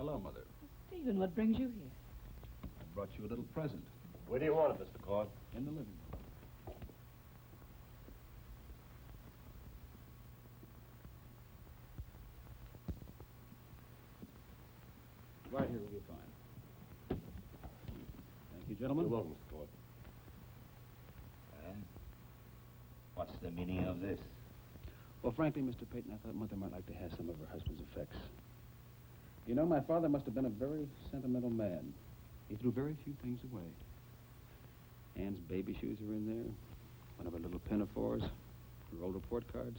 Hello, Mother. Stephen, what brings you here? I brought you a little present. Where do you want it, Mr. Cord? In the living room. Right here will be fine. Thank you, gentlemen. You're welcome, Mr. Cord. What's the meaning of this? Well, frankly, Mr. Peyton, I thought Mother might like to have some of her husband's effects. You know, my father must have been a very sentimental man. He threw very few things away. Anne's baby shoes are in there, one of her little pinafores, her old report cards.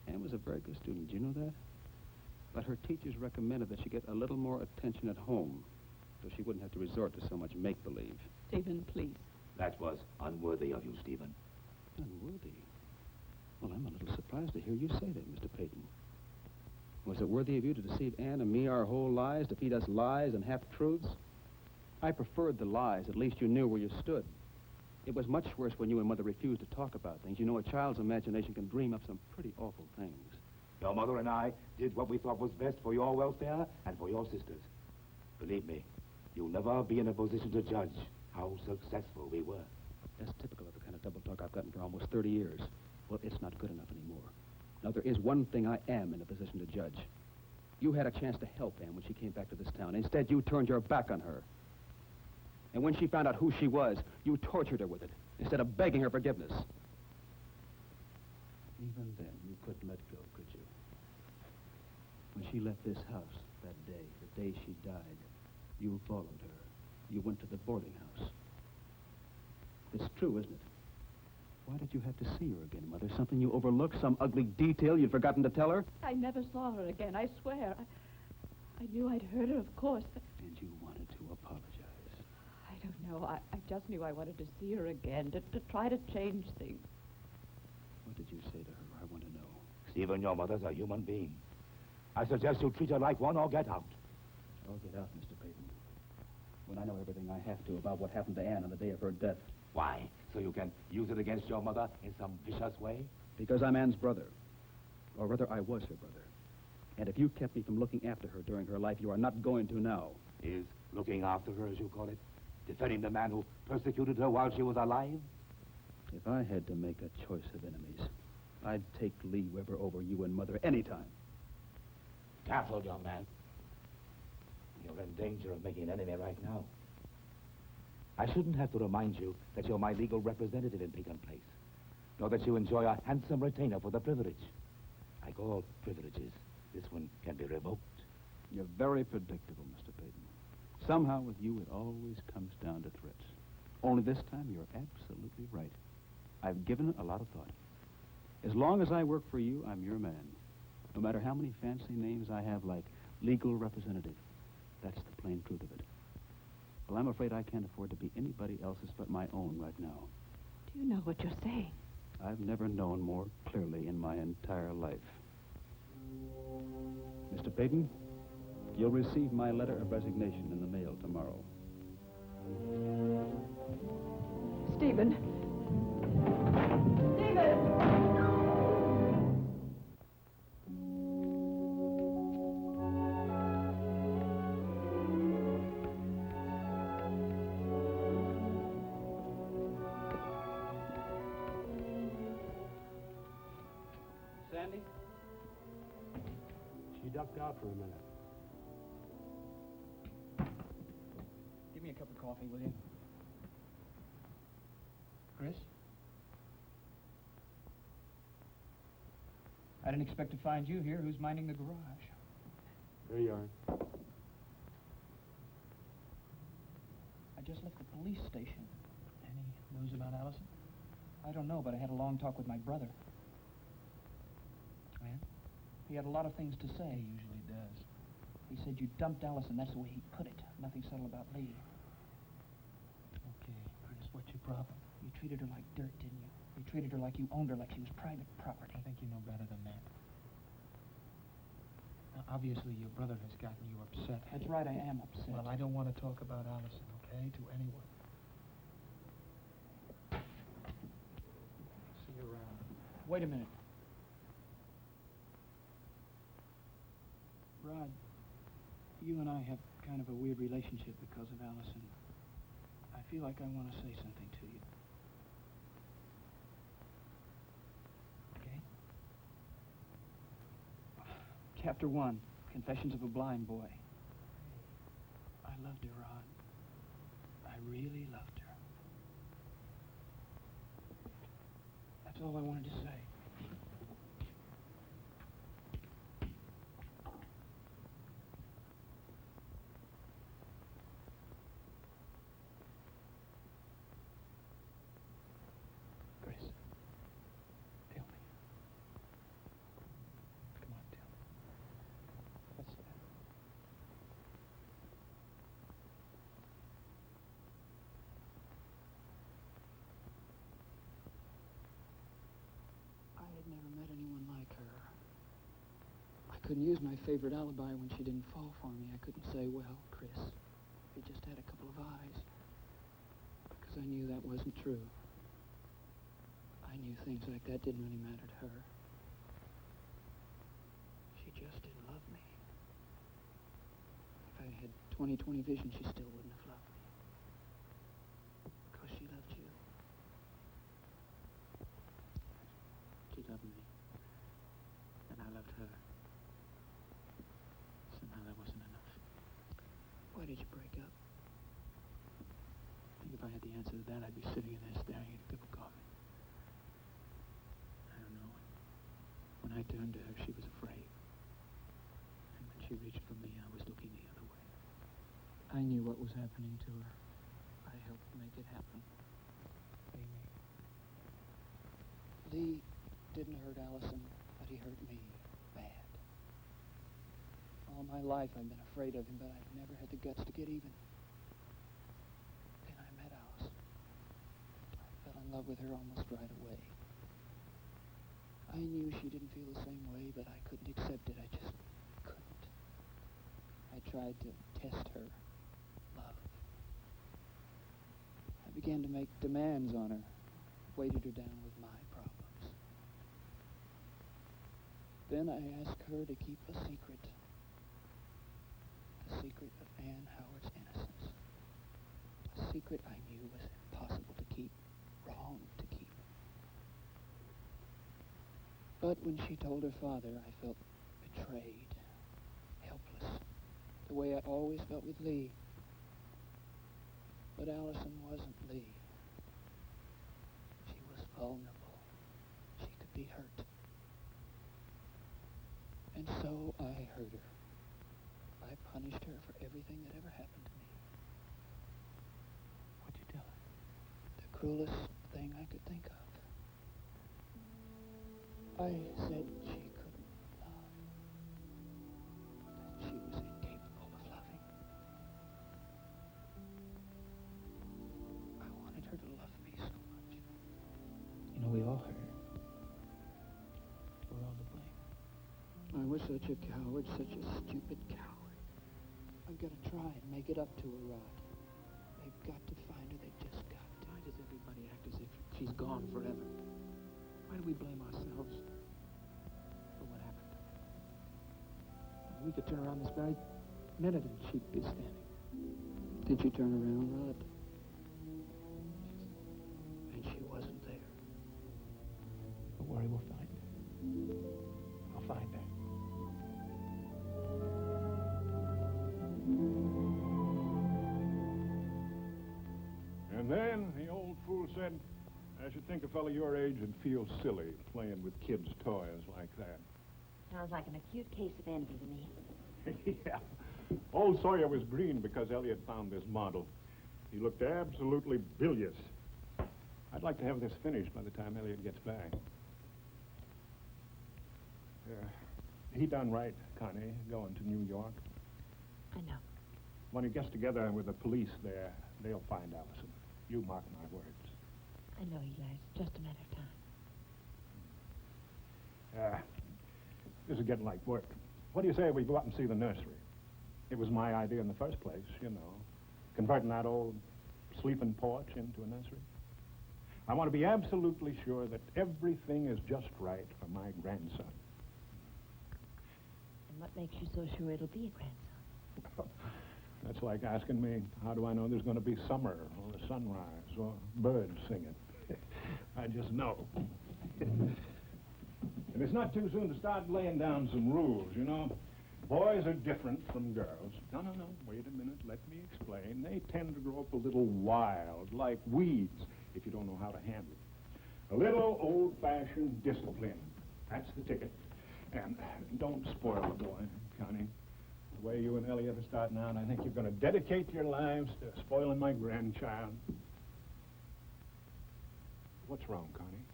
Anne was a very good student, do you know that? But her teachers recommended that she get a little more attention at home, so she wouldn't have to resort to so much make-believe. Stephen, please. That was unworthy of you, Stephen. Unworthy? Well, I'm a little surprised to hear you say that, Mr. Peyton. Was it worthy of you to deceive Anne and me our whole lives, to feed us lies and half-truths? I preferred the lies. At least you knew where you stood. It was much worse when you and Mother refused to talk about things. You know, a child's imagination can dream up some pretty awful things. Your mother and I did what we thought was best for your welfare and for your sisters. Believe me, you'll never be in a position to judge how successful we were. That's typical of the kind of double talk I've gotten for almost 30 years. Well, it's not good enough anymore. Now, there is one thing I am in a position to judge. You had a chance to help Anne when she came back to this town. Instead, you turned your back on her. And when she found out who she was, you tortured her with it, instead of begging her forgiveness. Even then, you couldn't let go, could you? When she left this house that day, the day she died, you followed her. You went to the boarding house. It's true, isn't it? Why did you have to see her again, Mother? Something you overlooked? Some ugly detail you'd forgotten to tell her? I never saw her again, I swear. I knew I'd hurt her, of course, but... And you wanted to apologize. I don't know. I just knew I wanted to see her again, to try to change things. What did you say to her? I want to know. Stephen, your mother's a human being. I suggest you treat her like one or get out. I'll get out, Mr. Peyton. When I know everything I have to about what happened to Anne on the day of her death. Why? So you can use it against your mother in some vicious way? Because I'm Anne's brother. Or rather, I was her brother. And if you kept me from looking after her during her life, you are not going to now. Is looking after her, as you call it, defending the man who persecuted her while she was alive? If I had to make a choice of enemies, I'd take Lee Weber over you and Mother any time. Careful, young man. You're in danger of making an enemy right now. I shouldn't have to remind you that you're my legal representative in Peyton Place, nor that you enjoy a handsome retainer for the privilege. Like all privileges, this one can be revoked. You're very predictable, Mr. Peyton. Somehow with you, it always comes down to threats. Only this time, you're absolutely right. I've given it a lot of thought. As long as I work for you, I'm your man. No matter how many fancy names I have, like legal representative. That's the plain truth of it. Well, I'm afraid I can't afford to be anybody else's but my own right now. Do you know what you're saying? I've never known more clearly in my entire life. Mr. Peyton, you'll receive my letter of resignation in the mail tomorrow. Stephen. Stephen! Sandy? She ducked out for a minute. Give me a cup of coffee, will you? Chris? I didn't expect to find you here. Who's minding the garage? There you are. I just left the police station. Any news about Allison? I don't know, but I had a long talk with my brother. And? He had a lot of things to say. He usually does. He said you dumped Allison. That's the way he put it. Nothing subtle about Lee. Okay, Chris, what's your problem? You treated her like dirt, didn't you? You treated her like you owned her, like she was private property. I think you know better than that. Now, obviously, your brother has gotten you upset. That's right, I am upset. Well, I don't want to talk about Allison, okay, to anyone. See you around. Wait a minute. Rod, You and I have kind of a weird relationship because of Allison. I feel like I want to say something to you. Okay? Chapter 1, Confessions of a Blind Boy. I loved her, Rod. I really loved her. That's all I wanted to say. Chris, tell me. Come on, tell me. What's that? I had never met anyone like her. I couldn't use my favorite alibi when she didn't fall for me. I couldn't say, well, Chris, he just had a couple of eyes. Because I knew that wasn't true. I knew things like that didn't really matter to her. She just didn't love me. If I had 20/20 vision, she still wouldn't have loved me. Because she loved you. She loved me. And I loved her. Somehow that wasn't enough. Why did you break up? I think if I had the answer to that, I'd be sitting in there staring at a cup of coffee. I don't know. When I turned to her, she was afraid. And when she reached for me, I was looking the other way. I knew what was happening to her. I helped make it happen. Amy. Lee didn't hurt Allison, but he hurt me bad. All my life I've been afraid of him, but I've never had the guts to get even. Then I met Allison. I fell in love with her almost right away. I knew she didn't feel the same way, but I couldn't accept it. I just couldn't. I tried to test her love. I began to make demands on her, weighted her down with my problems. Then I asked her to keep a secret. The secret of Ann Howard's innocence. A secret I knew was impossible to keep, wrong to keep. But when she told her father, I felt betrayed, helpless, the way I always felt with Lee. But Allison wasn't Lee. She was vulnerable. She could be hurt. And so I hurt her. I punished her for everything that ever happened to me. What'd you tell her? The cruelest thing I could think of. I said she couldn't love. That she was incapable of loving. I wanted her to love me so much. You know, we all hurt her. We're all to blame. I was such a coward, such a stupid coward. I've got to try and make it up to her, Rod. They've got to find her. They've just got to. Why does everybody act as if she's gone forever? Why do we blame ourselves for what happened? We could turn around this very minute and she'd be standing. Did you turn around, Rod? And she wasn't there. Don't worry, we'll find her. I'll find her. And then the old fool said, I should think a fellow your age would feel silly playing with kids' toys like that. Sounds like an acute case of envy to me. Yeah. Old Sawyer was green because Elliot found this model. He looked absolutely bilious. I'd like to have this finished by the time Elliot gets back. He done right, Connie, going to New York. I know. When he gets together with the police there, they'll find Allison. You mark my words. I know, Eli. It's just a matter of time. This is getting like work. What do you say we go out and see the nursery? It was my idea in the first place, you know, converting that old sleeping porch into a nursery. I want to be absolutely sure that everything is just right for my grandson. And what makes you so sure it'll be a grandson? That's like asking me, how do I know there's going to be summer or a sunrise or birds singing? I just know. And it's not too soon to start laying down some rules, you know. Boys are different from girls. No, wait a minute, let me explain. They tend to grow up a little wild, like weeds, if you don't know how to handle it. A little old-fashioned discipline. That's the ticket. And don't spoil the boy, Connie. The way you and Elliot are starting out, I think you're going to dedicate your lives to spoiling my grandchild. What's wrong, Connie?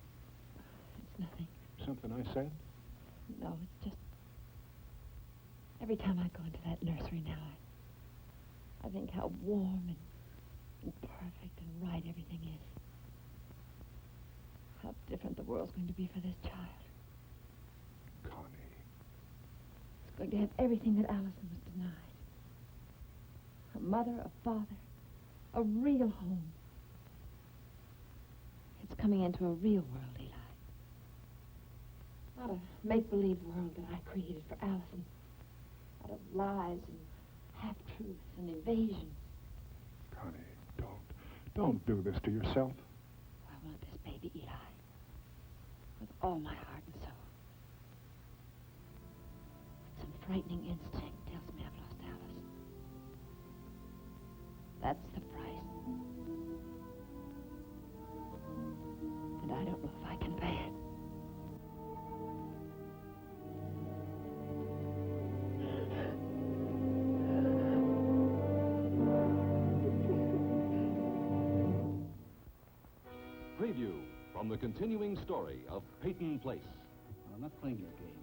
It's nothing. Something I said? No, it's just... Every time I go into that nursery now, I think how warm and perfect and right everything is. How different the world's going to be for this child. Connie. It's going to have everything that Allison was denied. A mother, a father, a real home. It's coming into a real world, Eli. Not a make-believe world that I created for Allison. Out of lies and half-truths and evasions. Connie, don't do this to yourself. I want this baby, Eli. With all my heart and soul. But some frightening instinct tells me I've lost Alice. That's the price. And I don't know if I can pay it. Preview from the continuing story of Peyton Place. I'm not playing your game.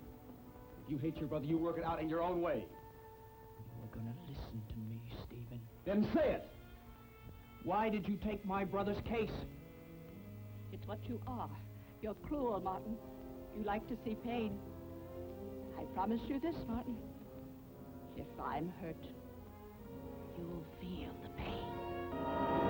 If you hate your brother, you work it out in your own way. You're gonna listen to me, Stephen. Then say it! Why did you take my brother's case? It's what you are. You're cruel, Martin. You like to see pain. I promise you this, Martin. If I'm hurt, you'll feel the pain.